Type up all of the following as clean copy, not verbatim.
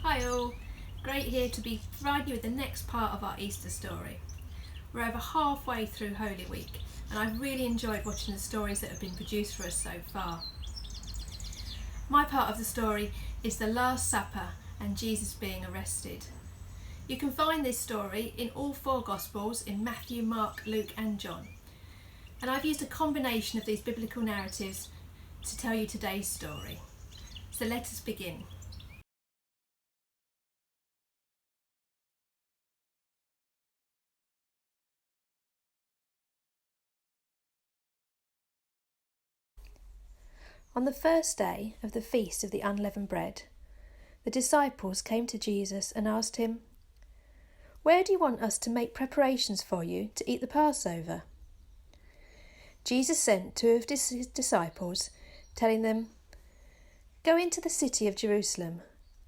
Hi all, great here to be providing you with the next part of our Easter story. We're over halfway through Holy Week and I've really enjoyed watching the stories that have been produced for us so far. My part of the story is the Last Supper and Jesus being arrested. You can find this story in all four Gospels in Matthew, Mark, Luke and John. And I've used a combination of these biblical narratives to tell you today's story. So let us begin. On the first day of the Feast of the Unleavened Bread, the disciples came to Jesus and asked him, "Where do you want us to make preparations for you to eat the Passover?" Jesus sent two of his disciples, telling them, "Go into the city of Jerusalem,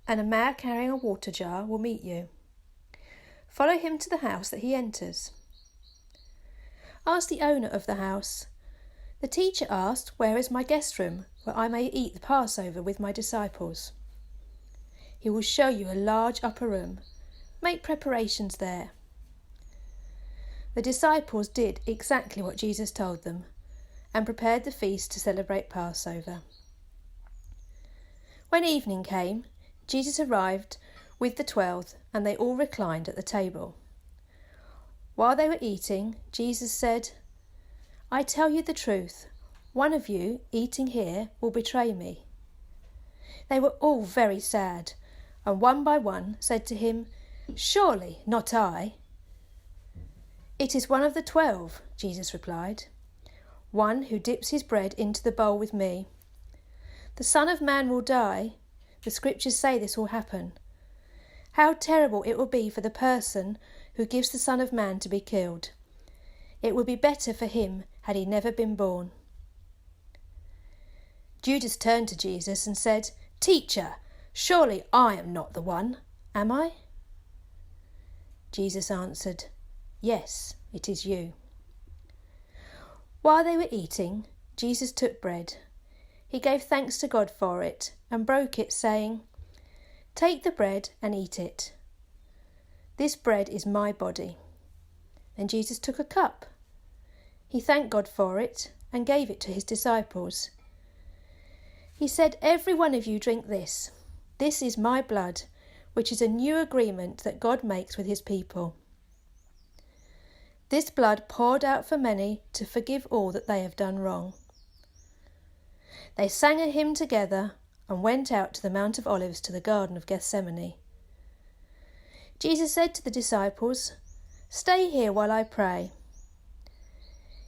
and a man carrying a water jar will meet you. Follow him to the house that he enters. Ask the owner of the house, 'The teacher asked, where is my guest room, where I may eat the Passover with my disciples?' He will show you a large upper room. Make preparations there." The disciples did exactly what Jesus told them and prepared the feast to celebrate Passover. When evening came, Jesus arrived with the 12 and they all reclined at the table. While they were eating, Jesus said, "I tell you the truth, one of you eating here will betray me." They were all very sad, and one by one said to him, "Surely not I." "It is one of the 12, Jesus replied, "one who dips his bread into the bowl with me. The Son of Man will die. The scriptures say this will happen. How terrible it will be for the person who gives the Son of Man to be killed. It would be better for him had he never been born." Judas turned to Jesus and said, "Teacher, surely I am not the one, am I?" Jesus answered, "Yes, it is you." While they were eating, Jesus took bread. He gave thanks to God for it and broke it, saying, "Take the bread and eat it. This bread is my body." Then Jesus took a cup. He thanked God for it and gave it to his disciples. He said, "Every one of you drink this. This is my blood, which is a new agreement that God makes with his people. This blood poured out for many to forgive all that they have done wrong." They sang a hymn together and went out to the Mount of Olives to the Garden of Gethsemane. Jesus said to the disciples, "Stay here while I pray."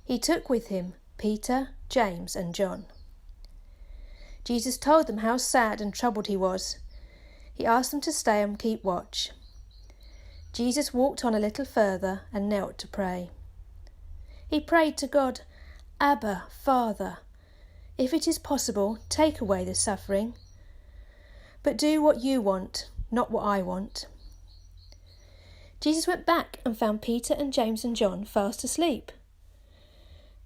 He took with him Peter, James and John. Jesus told them how sad and troubled he was. He asked them to stay and keep watch. Jesus walked on a little further and knelt to pray. He prayed to God, "Abba, Father, if it is possible, take away this suffering. But do what you want, not what I want." Jesus went back and found Peter and James and John fast asleep.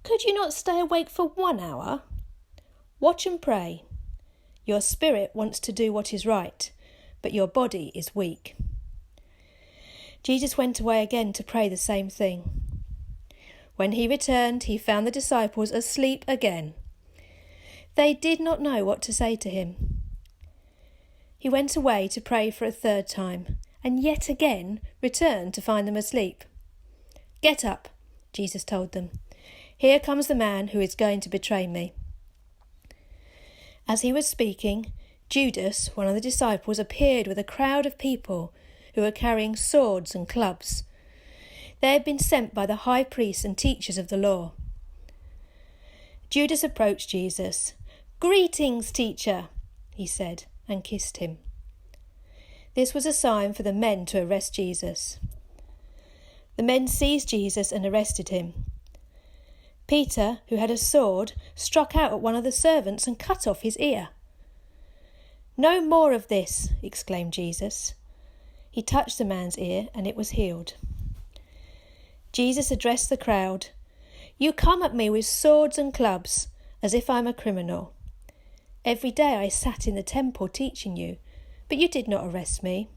"Could you not stay awake for 1 hour? Watch and pray. Your spirit wants to do what is right, but your body is weak." Jesus went away again to pray the same thing. When he returned, he found the disciples asleep again. They did not know what to say to him. He went away to pray for a third time, and yet again returned to find them asleep. "Get up," Jesus told them. "Here comes the man who is going to betray me." As he was speaking, Judas, one of the disciples, appeared with a crowd of people who were carrying swords and clubs. They had been sent by the high priests and teachers of the law. Judas approached Jesus. "Greetings, teacher," he said, and kissed him. This was a sign for the men to arrest Jesus. The men seized Jesus and arrested him. Peter, who had a sword, struck out at one of the servants and cut off his ear. "No more of this," exclaimed Jesus. He touched the man's ear and it was healed. Jesus addressed the crowd. "You come at me with swords and clubs, as if I'm a criminal. Every day I sat in the temple teaching you, but you did not arrest me.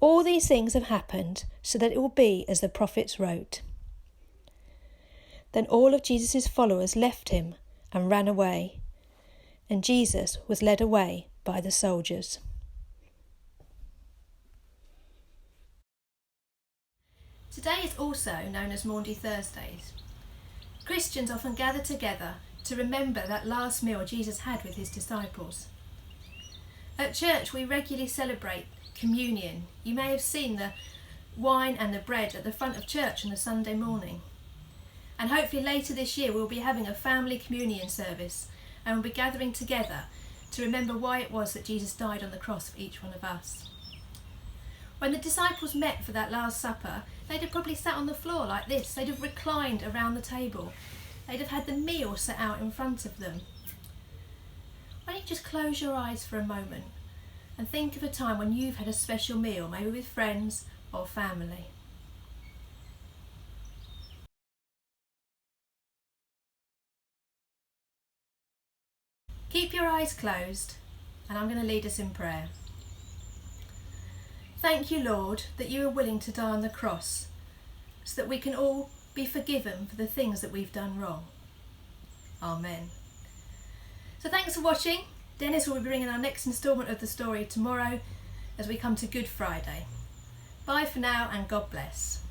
All these things have happened so that it will be as the prophets wrote." Then all of Jesus' followers left him and ran away, and Jesus was led away by the soldiers. Today is also known as Maundy Thursdays. Christians often gather together to remember that last meal Jesus had with his disciples. At church, we regularly celebrate communion. You may have seen the wine and the bread at the front of church on a Sunday morning. And hopefully later this year we'll be having a family communion service, and we'll be gathering together to remember why it was that Jesus died on the cross for each one of us. When the disciples met for that Last Supper, they'd have probably sat on the floor like this. They'd have reclined around the table. They'd have had the meal set out in front of them. Why don't you just close your eyes for a moment and think of a time when you've had a special meal, maybe with friends or family. Keep your eyes closed, and I'm going to lead us in prayer. Thank you, Lord, that you are willing to die on the cross so that we can all be forgiven for the things that we've done wrong. Amen. So thanks for watching. Dennis will be bringing our next instalment of the story tomorrow as we come to Good Friday. Bye for now, and God bless.